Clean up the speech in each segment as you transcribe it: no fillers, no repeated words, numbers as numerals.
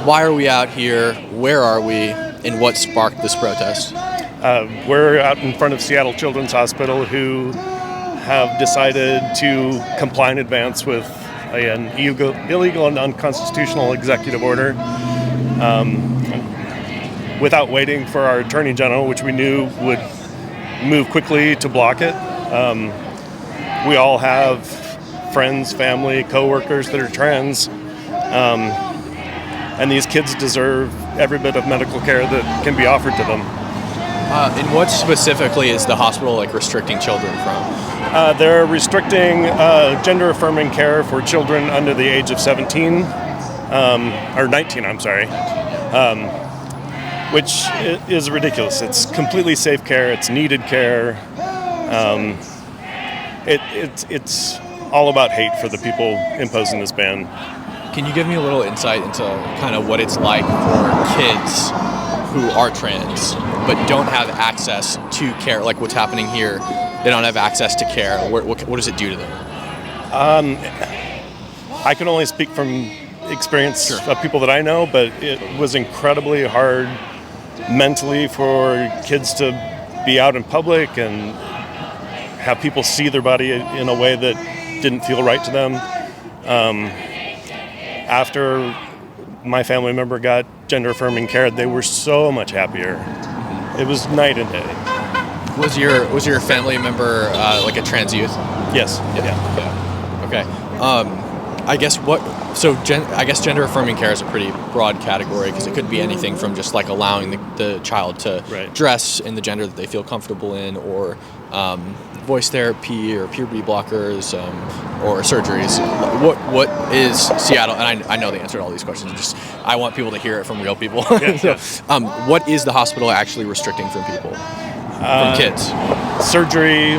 why are we out here? Where are we? And what sparked this protest? We're out in front of Seattle Children's Hospital, who have decided to comply in advance with an illegal and unconstitutional executive order without waiting for our Attorney General, which we knew would move quickly to block it. We all have friends, family, co-workers that are trans, and these kids deserve every bit of medical care that can be offered to them. And what specifically is the hospital restricting children from? They're restricting gender-affirming care for children under the age of 17, or 19, I'm sorry, which is ridiculous. It's completely safe care. It's needed care. It's all about hate for the people imposing this ban. Can you give me a little insight into kind of what it's like for kids who are trans but don't have access to care, like what's happening here? They don't have access to care. What does it do to them? I can only speak from experience of people that I know, but it was incredibly hard mentally for kids to be out in public and have people see their body in a way that didn't feel right to them. After my family member got gender-affirming care, they were so much happier. It was night and day. Was your family member like a trans youth? Yes. Yeah. Okay. I guess I guess gender-affirming care is a pretty broad category because it could be anything from just like allowing the child to dress in the gender that they feel comfortable in, or voice therapy, or puberty blockers, or surgeries. What is Seattle? And I know the answer to all these questions. I want people to hear it from real people. What is the hospital actually restricting from people? From kids? Surgery.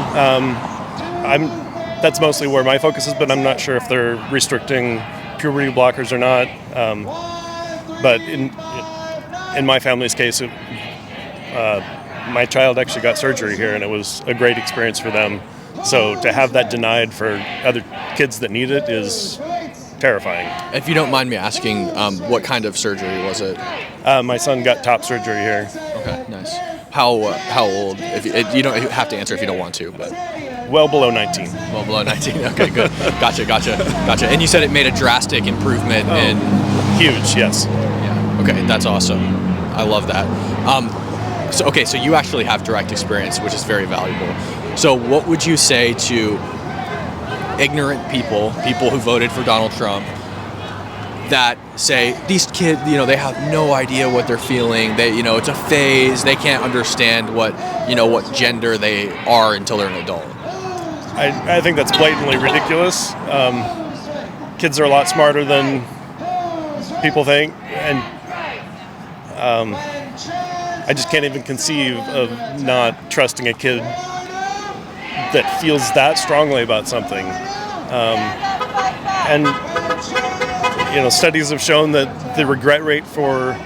That's mostly where my focus is, but I'm not sure if they're restricting puberty blockers or not. But in my family's case, my child actually got surgery here, and it was a great experience for them. So to have that denied for other kids that need it is terrifying. If you don't mind me asking, what kind of surgery was it? My son got top surgery here. Okay, nice. How old? If you don't have to answer if you don't want to, but well below 19. Well below 19. Okay, good. Gotcha. And you said it made a drastic improvement in. Huge, yes. Yeah. Okay, that's awesome. I love that. So you actually have direct experience, which is very valuable. So what would you say to ignorant people who voted for Donald Trump, that say these kids, they have no idea what they're feeling. They, it's a phase. They can't understand what gender they are until they're an adult. I think that's blatantly ridiculous. Kids are a lot smarter than people think, and I just can't even conceive of not trusting a kid that feels that strongly about something. And studies have shown that the regret rate for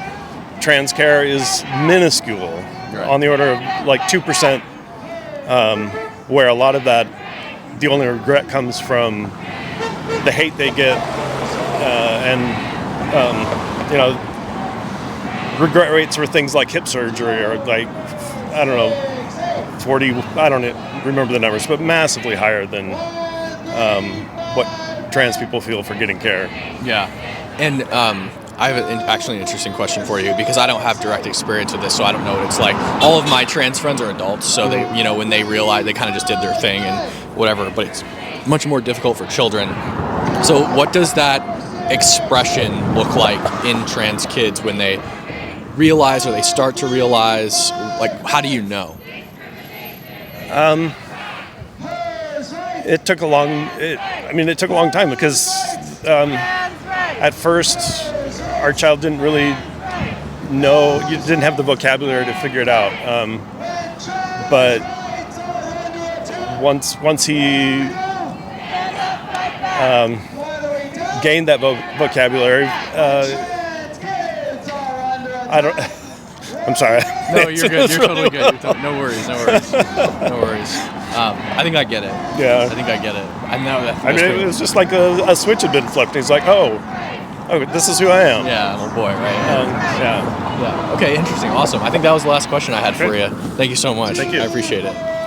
trans care is minuscule, on the order of like 2%, where a lot of that, the only regret comes from the hate they get, regret rates for things like hip surgery are like, 40, I don't remember the numbers, but massively higher than what trans people feel for getting care. Yeah. And I have actually an interesting question for you, because I don't have direct experience with this, so I don't know what it's like. All of my trans friends are adults, so they, when they realize, they kind of just did their thing and whatever, but it's much more difficult for children. So what does that expression look like in trans kids when they realize, or they start to realize, like, how do you know? It took a long time, because at first our child didn't really know, you didn't have the vocabulary to figure it out. But once he gained that vocabulary, I'm sorry. No, you're good. You're totally good. No worries. I think I get it. Yeah. I think I get it. I know that. It was just like a switch had been flipped. He's like, oh, oh, this is who I am. Yeah, oh boy, right. Yeah. Yeah. Okay, interesting. Awesome. I think that was the last question I had for you. Thank you so much. Thank you. I appreciate it.